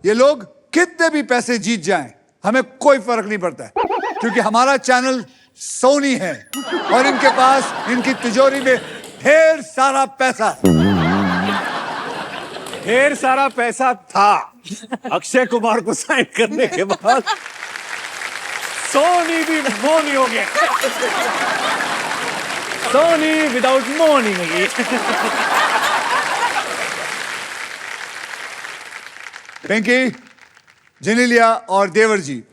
ये लोग कितने भी पैसे जीत जाएं, हमें कोई फर्क नहीं पड़ता है, क्योंकि हमारा चैनल सोनी है और इनके पास इनकी तिजोरी में ढेर सारा पैसा। ढेर सारा पैसा था अक्षय कुमार को साइन करने के बाद सोनी भी मोनी हो गया। सोनी विदाउट मोनी हो गई। पिंकी, जिनेलिया और देवर जी,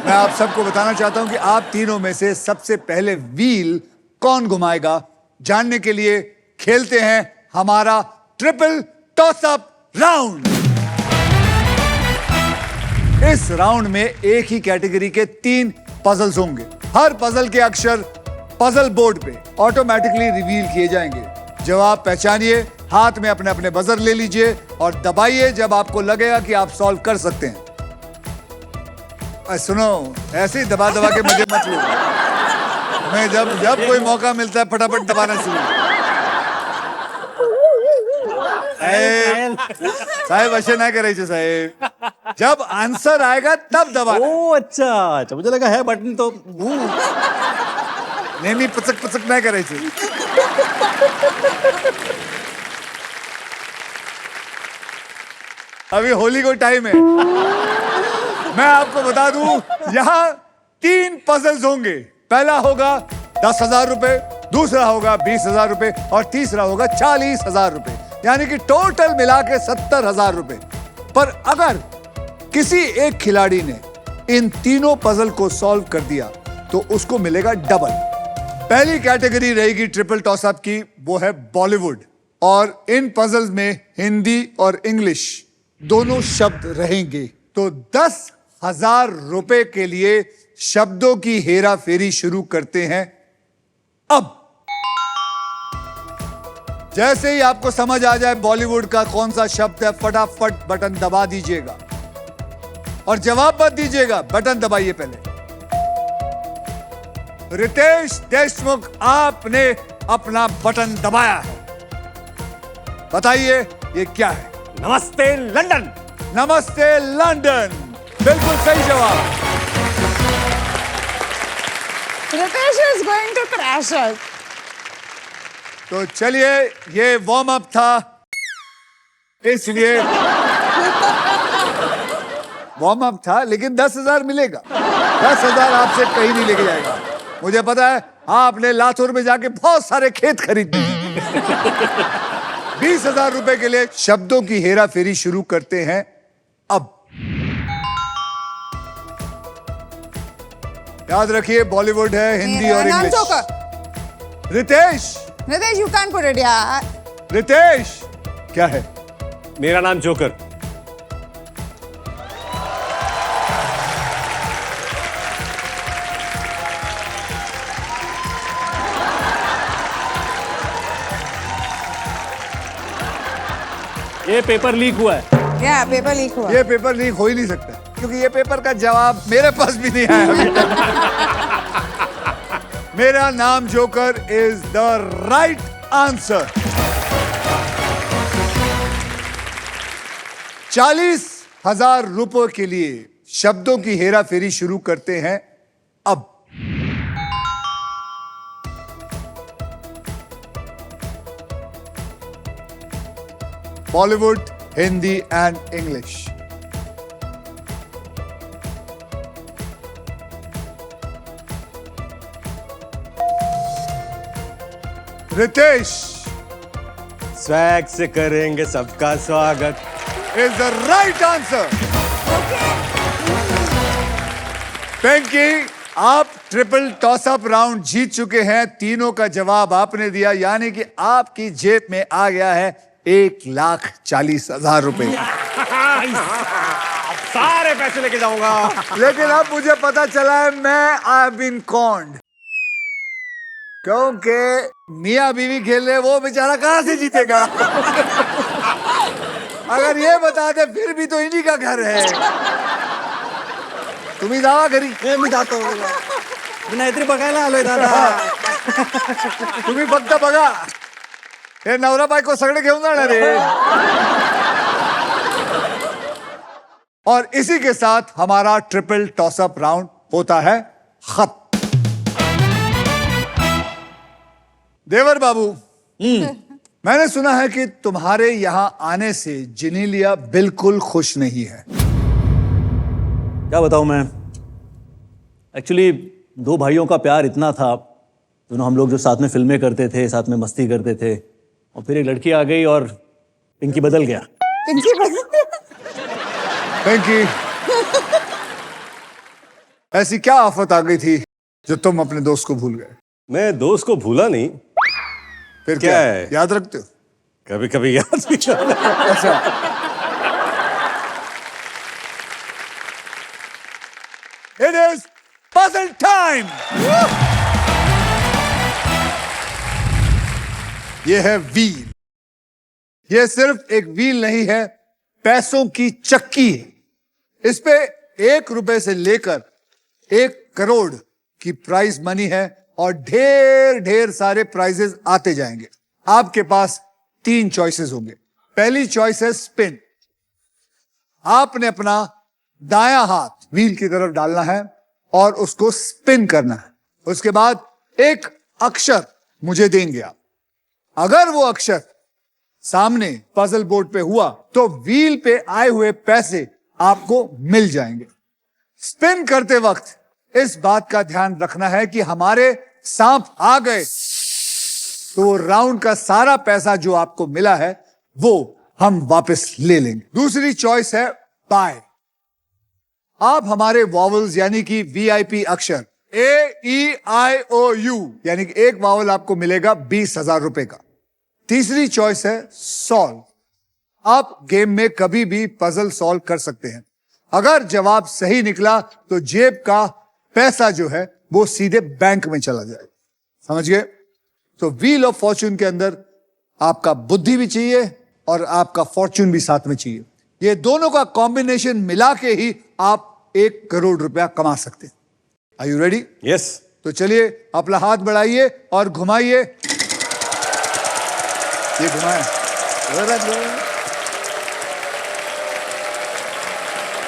मैं आप सबको बताना चाहता हूं कि आप तीनों में से सबसे पहले व्हील कौन घुमाएगा, जानने के लिए खेलते हैं हमारा ट्रिपल टॉस अप राउंड। इस राउंड में एक ही कैटेगरी के 3 पजल्स होंगे। हर पजल के अक्षर पजल बोर्ड पे ऑटोमेटिकली रिवील किए जाएंगे। जवाब पहचानिए, हाथ में अपने अपने बजर ले लीजिए और दबाइए जब आपको लगेगा कि आप सॉल्व कर सकते हैं। सुनो, ऐसे ही दबा दबा के मजे मत लो। मैं जब कोई मौका मिलता है फटाफट दबाना शुरू। साहेब ऐसे ना करे साहेब, जब आंसर आएगा तब दबा। ओ अच्छा, मुझे लगा है बटन तो नहीं पचक पचक ना करे। अभी होली को टाइम है। मैं आपको बता दूं, यहां 3 पजल्स होंगे। पहला होगा 10,000 रुपए, दूसरा होगा 20,000 रुपए और तीसरा होगा 40,000 रुपए, यानी कि टोटल मिला के 70,000 रुपए। पर अगर किसी एक खिलाड़ी ने इन तीनों पजल को सॉल्व कर दिया तो उसको मिलेगा डबल। पहली कैटेगरी रहेगी ट्रिपल टॉस अप की, वो है बॉलीवुड, और इन पजल्स में हिंदी और इंग्लिश दोनों शब्द रहेंगे। तो 10,000 रुपए के लिए शब्दों की हेरा फेरी शुरू करते हैं अब। जैसे ही आपको समझ आ जाए बॉलीवुड का कौन सा शब्द है, फटाफट बटन दबा दीजिएगा और जवाब मत दीजिएगा, बटन दबाइए पहले। रितेश देशमुख, आपने अपना बटन दबाया है, बताइए ये क्या है? नमस्ते लंदन। नमस्ते लंदन, बिल्कुल सही जवाब। Ritesh is going to crash us. तो चलिए, ये वार्म अप था, इसलिए वार्म अप था, लेकिन 10,000 मिलेगा। 10,000 आपसे कहीं नहीं लेके जाएगा। मुझे पता है आपने लातूर में जाके बहुत सारे खेत खरीद लिए। 20,000 रुपए के लिए शब्दों की हेरा फेरी शुरू करते हैं अब। याद रखिए, बॉलीवुड है, हिंदी और English. Ritesh, Ritesh, you can't put it, यार। रितेश, क्या है? मेरा नाम जोकर। ये पेपर लीक हुआ है। क्या पेपर लीक हुआ? ये पेपर लीक हो ही नहीं सकता, क्योंकि ये पेपर का जवाब मेरे पास भी नहीं आया अभी तक। मेरा नाम joker is the right answer. 40,000 रुपए के लिए शब्दों की हेरा फेरी शुरू करते हैं अब। Bollywood, Hindi and English. Ritesh, swag से करेंगे सबका स्वागत is the right answer. Pinky, आप ट्रिपल टॉस अप राउंड जीत चुके हैं। तीनों का जवाब आपने दिया, यानी कि आपकी जेब में आ गया है 1,40,000 रुपए। सारे पैसे लेके जाऊंगा। लेकिन अब मुझे पता चला है मैं आई बीन कॉन्ड, क्योंकि मियां बीवी खेल रहे, वो बेचारा कहां से जीतेगा? अगर ये बता दे फिर भी तो इन्हीं का घर है। तुम्ही जावा घरी। मी जातो नाहीतरी बघायला आलोय दादा. तुम्ही फक्त बघा, हे नवरा बायको सगळे घेऊन जाणार आहे. और इसी के साथ हमारा ट्रिपल टॉसअप राउंड होता है खत्म। देवर बाबू, मैंने सुना है कि तुम्हारे यहां आने से जिनीलिया बिल्कुल खुश नहीं है। क्या बताऊं मैं, एक्चुअली दो भाइयों का प्यार इतना था, दोनों हम लोग जो साथ में फिल्में करते थे, साथ में मस्ती करते थे, और फिर एक लड़की आ गई और पिंकी बदल गया। पिंकी, ऐसी क्या आफत आ गई थी जो तुम अपने दोस्त को भूल गए? मैं दोस्त को भूला नहीं, फिर क्या है? याद रखते हो? कभी कभी याद नहीं आता। अच्छा, इट इज पजल टाइम। ये है व्हील। ये सिर्फ एक व्हील नहीं है, पैसों की चक्की है। इस पे 1 रुपए से लेकर 1 करोड़ की प्राइज मनी है और ढेर ढेर सारे प्राइजेस आते जाएंगे। आपके पास 3 चॉइसेस होंगे। पहली चॉइस है स्पिन। आपने अपना दायां हाथ व्हील की तरफ डालना है और उसको स्पिन करना है। उसके बाद एक अक्षर मुझे देंगे आप। अगर वो अक्षर सामने पजल बोर्ड पे हुआ तो व्हील पे आए हुए पैसे आपको मिल जाएंगे। स्पिन करते वक्त इस बात का ध्यान रखना है कि हमारे सांप आ गए तो वो राउंड का सारा पैसा जो आपको मिला है वो हम वापस ले लेंगे। दूसरी चॉइस है बाय। आप हमारे वॉवल्स यानी कि वीआईपी अक्षर AEIOU यानी कि एक वावल आपको मिलेगा 20,000 रुपए का। तीसरी चॉइस है सॉल्व। आप गेम में कभी भी पजल सॉल्व कर सकते हैं। अगर जवाब सही निकला तो जेब का पैसा जो है वो सीधे बैंक में चला जाए। समझ गए? तो व्हील ऑफ फॉर्च्यून के अंदर आपका बुद्धि भी चाहिए और आपका फॉर्च्यून भी साथ में चाहिए। ये दोनों का कॉम्बिनेशन मिला के ही आप 1 करोड़ रुपया कमा सकते हैं। Are you ready? यस। तो चलिए अपना हाथ बढ़ाइए और घुमाइए। ये घुमाए।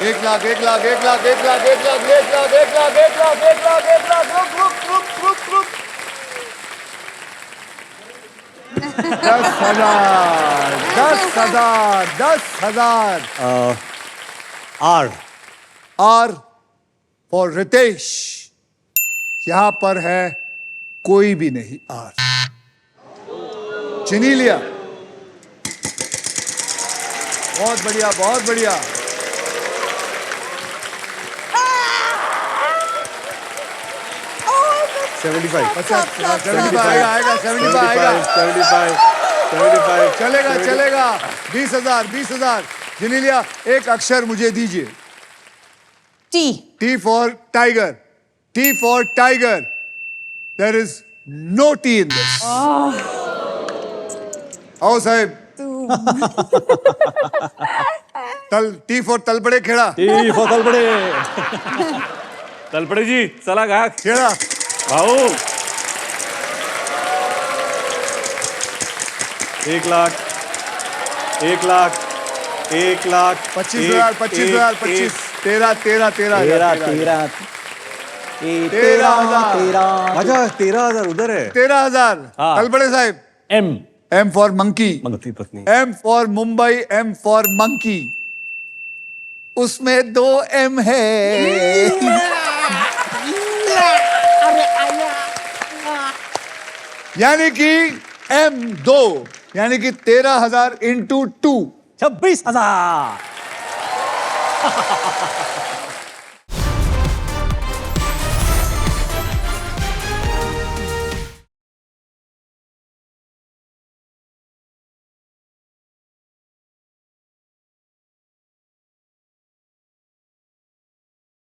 1 लाख 1 लाख 1 लाख 1 लाख 1 लाख 1 लाख 1 लाख 1 लाख 1 लाख 1 लाख रुक 10,000 10,000 10,000। R for Ritesh. यहां पर है कोई भी नहीं। आर जिनीलिया, बहुत बढ़िया बहुत बढ़िया। अच्छा 75 आएगा 75 आएगा 75 चलेगा चलेगा। 20,000 20,000। जिनीलिया एक अक्षर मुझे दीजिए। T. T for tiger. T for tiger. There is no T in this. आओ साहब। T for Talpade Kheda. तलपड़े जी चला गा खेड़ा। भाऊ 1 लाख 1 लाख 1 लाख 25,000 25,000 25 13 13 13 13 अच्छा 13,000 उधर है। 13,000। हाँ। तलपड़े साहब। M M for monkey. मंगती पत्नी M for Mumbai, M for monkey. उसमें 2 M है। यानी कि M2 यानी कि 13,000 इंटू 2 26,000।